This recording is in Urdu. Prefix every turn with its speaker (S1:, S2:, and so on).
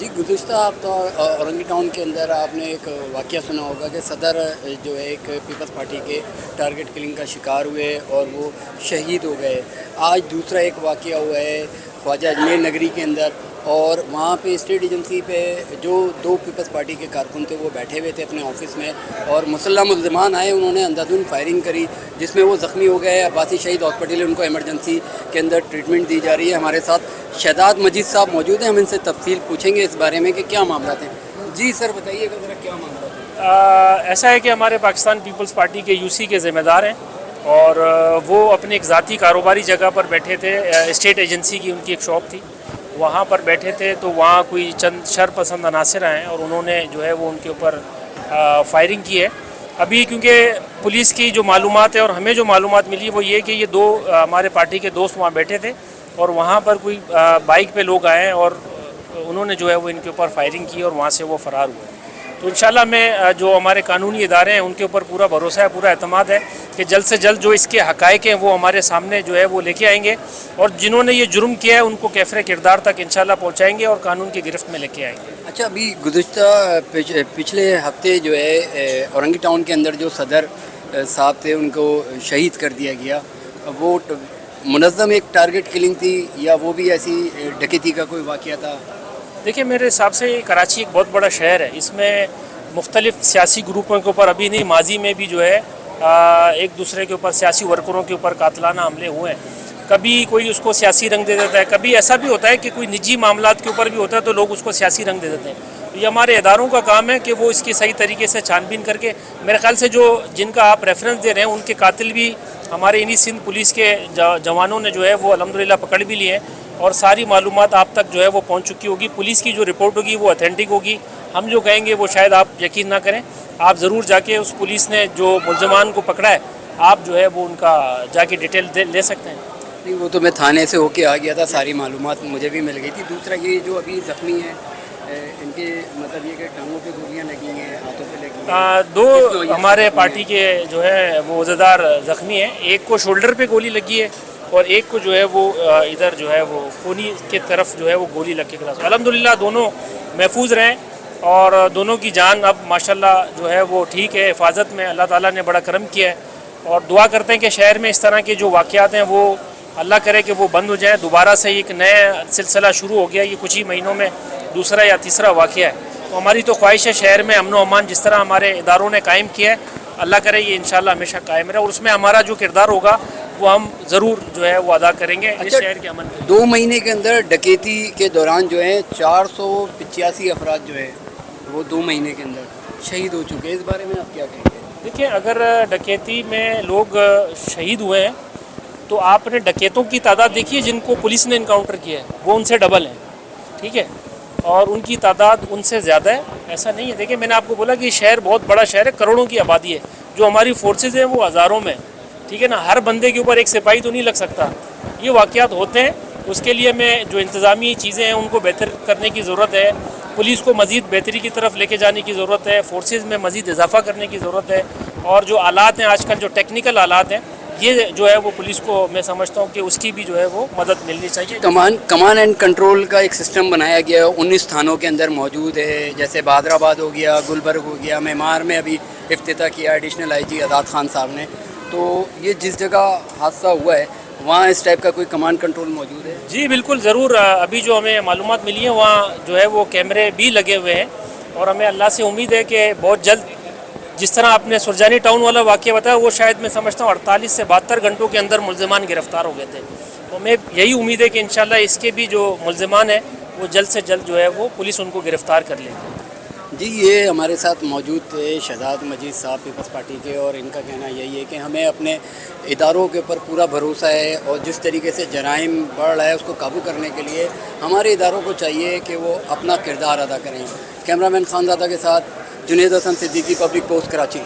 S1: جی گزشتہ ہفتہ اورنگی ٹاؤن کے اندر آپ نے ایک واقعہ سنا ہوگا کہ صدر جو ہے ایک پیپلز پارٹی کے ٹارگٹ کلنگ کا شکار ہوئے اور وہ شہید ہو گئے. آج دوسرا ایک واقعہ ہوا ہے خواجہ اجمیر نگری کے اندر، اور وہاں پہ اسٹیٹ ایجنسی پہ جو دو پیپلز پارٹی کے کارکن تھے وہ بیٹھے ہوئے تھے اپنے آفس میں، اور مسلح ملزمان آئے، انہوں نے اندھادھند فائرنگ کری جس میں وہ زخمی ہو گئے. عباسی شہید ہاسپٹل ان کو ایمرجنسی کے اندر ٹریٹمنٹ دی جا رہی ہے. ہمارے ساتھ شہزاد مجید صاحب موجود ہیں، ہم ان سے تفصیل پوچھیں گے اس بارے میں کہ کیا معاملات ہیں. جی سر بتائیے گا ذرا کیا معاملات ہیں.
S2: ایسا ہے کہ ہمارے پاکستان پیپلز پارٹی کے یوسی کے ذمہ دار ہیں، اور وہ اپنے ایک ذاتی کاروباری جگہ پر بیٹھے تھے. اسٹیٹ ایجنسی کی ان کی ایک شاپ تھی، وہاں پر بیٹھے تھے تو وہاں کوئی چند شر پسند عناصر آئے اور انہوں نے جو ہے وہ ان کے اوپر فائرنگ کی ہے. ابھی کیونکہ پولیس کی جو معلومات ہے اور ہمیں جو معلومات ملی وہ یہ کہ یہ دو ہمارے پارٹی کے دوست وہاں بیٹھے تھے، اور وہاں پر کوئی بائک پہ لوگ آئے اور انہوں نے جو ہے وہ ان کے اوپر فائرنگ کی اور وہاں سے وہ فرار ہوئے. تو انشاءاللہ میں جو ہمارے قانونی ادارے ہیں ان کے اوپر پورا بھروسہ ہے، پورا اعتماد ہے کہ جلد سے جلد جو اس کے حقائق ہیں وہ ہمارے سامنے جو ہے وہ لے کے آئیں گے، اور جنہوں نے یہ جرم کیا ہے ان کو کیفر کردار تک انشاءاللہ پہنچائیں گے اور قانون کی گرفت میں لے کے آئیں گے.
S1: اچھا، ابھی گزشتہ پچھلے ہفتے جو ہے اورنگی ٹاؤن کے اندر جو صدر صاحب تھے ان کو شہید کر دیا گیا، وہ منظم ایک ٹارگٹ کلنگ تھی یا وہ بھی ایسی ڈکیتی کا کوئی واقعہ تھا؟
S2: دیکھیں میرے حساب سے کراچی ایک بہت بڑا شہر ہے، اس میں مختلف سیاسی گروپوں کے اوپر ابھی نہیں ماضی میں بھی جو ہے ایک دوسرے کے اوپر سیاسی ورکروں کے اوپر قاتلانہ حملے ہوئے ہیں. کبھی کوئی اس کو سیاسی رنگ دے دیتا ہے، کبھی ایسا بھی ہوتا ہے کہ کوئی نجی معاملات کے اوپر بھی ہوتا ہے تو لوگ اس کو سیاسی رنگ دے دیتے ہیں. یہ ہمارے اداروں کا کام ہے کہ وہ اس کی صحیح طریقے سے چھان بین کر کے، میرے خیال سے جو جن کا آپ ریفرنس دے رہے ہیں ان کے قاتل بھی ہمارے انہی سندھ پولیس کے جوانوں نے جو ہے وہ الحمدللہ پکڑ بھی لیے ہیں، اور ساری معلومات آپ تک جو ہے وہ پہنچ چکی ہوگی. پولیس کی جو رپورٹ ہوگی وہ اتھینٹک ہوگی. ہم جو کہیں گے وہ شاید آپ یقین نہ کریں، آپ ضرور جا کے اس پولیس نے جو ملزمان کو پکڑا ہے آپ جو ہے وہ ان کا جا کے ڈیٹیل لے سکتے ہیں.
S1: نہیں، وہ تو میں تھانے سے ہو کے آ گیا تھا، ساری معلومات مجھے بھی مل گئی تھی. دوسرا یہ جو ابھی زخمی ہیں ان کے مطلب یہ کہ ٹانگوں پہ گولیاں لگی ہیں، ہاتھوں پہ لگی ہیں.
S2: دو ہمارے پارٹی کے جو ہے وہ عہدیدار زخمی ہیں، ایک کو شولڈر پہ گولی لگی ہے اور ایک کو جو ہے وہ ادھر جو ہے وہ کونی کی طرف جو ہے وہ گولی لگ کے کلاس. الحمدللہ دونوں محفوظ رہیں اور دونوں کی جان اب ماشاءاللہ جو ہے وہ ٹھیک ہے، حفاظت میں. اللہ تعالیٰ نے بڑا کرم کیا ہے، اور دعا کرتے ہیں کہ شہر میں اس طرح کے جو واقعات ہیں وہ اللہ کرے کہ وہ بند ہو جائیں. دوبارہ سے ایک نیا سلسلہ شروع ہو گیا، یہ کچھ ہی مہینوں میں دوسرا یا تیسرا واقعہ ہے. تو ہماری تو خواہش ہے شہر میں امن و امان جس طرح ہمارے اداروں نے قائم کیا ہے، اللہ کرے یہ انشاءاللہ ہمیشہ قائم رہے، اور اس میں ہمارا جو کردار ہوگا وہ ہم ضرور جو ہے وہ ادا کریں گے اس شہر کے امن کے.
S1: 2 مہینے کے اندر ڈکیتی کے دوران جو ہے 485 افراد جو ہے وہ 2 مہینے کے اندر شہید ہو چکے ہیں. اس بارے میں آپ کیا کہیں گے؟
S2: دیکھیں اگر ڈکیتی میں لوگ شہید ہوئے ہیں تو آپ نے ڈکیتوں کی تعداد دیکھی ہے جن کو پولیس نے انکاؤنٹر کیا ہے، وہ ان سے ڈبل ہیں، ٹھیک ہے، اور ان کی تعداد ان سے زیادہ ہے. ایسا نہیں ہے. دیکھیں میں نے آپ کو بولا کہ یہ شہر بہت بڑا شہر ہے، کروڑوں کی آبادی ہے، جو ہماری فورسز ہیں وہ ہزاروں میں، ٹھیک ہے نا. ہر بندے کے اوپر ایک سپاہی تو نہیں لگ سکتا. یہ واقعات ہوتے ہیں، اس کے لیے میں جو انتظامی چیزیں ہیں ان کو بہتر کرنے کی ضرورت ہے. پولیس کو مزید بہتری کی طرف لے کے جانے کی ضرورت ہے، فورسز میں مزید اضافہ کرنے کی ضرورت ہے، اور جو آلات ہیں آج کل جو ٹیکنیکل آلات ہیں یہ جو ہے وہ پولیس کو میں سمجھتا ہوں کہ اس کی بھی جو ہے وہ مدد ملنی چاہیے.
S1: کمان اینڈ کنٹرول کا ایک سسٹم بنایا گیا ہے، 19 تھانوں کے اندر موجود ہے، جیسے بہادر آباد ہو گیا، گلبرگ ہو گیا، معمار میں ابھی افتتاح کیا ایڈیشنل آئی جی آزاد خان صاحب نے. تو یہ جس جگہ حادثہ ہوا ہے وہاں اس ٹائپ کا کوئی کمانڈ کنٹرول موجود ہے؟
S2: جی بالکل ضرور. ابھی جو ہمیں معلومات ملی ہیں وہاں جو ہے وہ کیمرے بھی لگے ہوئے ہیں، اور ہمیں اللہ سے امید ہے کہ بہت جلد جس طرح آپ نے سرجانی ٹاؤن والا واقعہ بتایا وہ شاید میں سمجھتا ہوں 48 سے 72 گھنٹوں کے اندر ملزمان گرفتار ہو گئے تھے. تو ہمیں یہی امید ہے کہ انشاءاللہ اس کے بھی جو ملزمان ہیں وہ جلد سے جلد جو ہے وہ پولیس ان کو گرفتار کر لے گی.
S1: جی یہ ہمارے ساتھ موجود تھے شہزاد مجید صاحب پیپلز پارٹی کے، اور ان کا کہنا یہی ہے کہ ہمیں اپنے اداروں کے اوپر پورا بھروسہ ہے، اور جس طریقے سے جرائم بڑھ رہا ہے اس کو قابو کرنے کے لیے ہمارے اداروں کو چاہیے کہ وہ اپنا کردار ادا کریں. کیمرہ مین خان زادہ کے ساتھ جنید حسن صدیقی، پبلک پوسٹ، کراچی.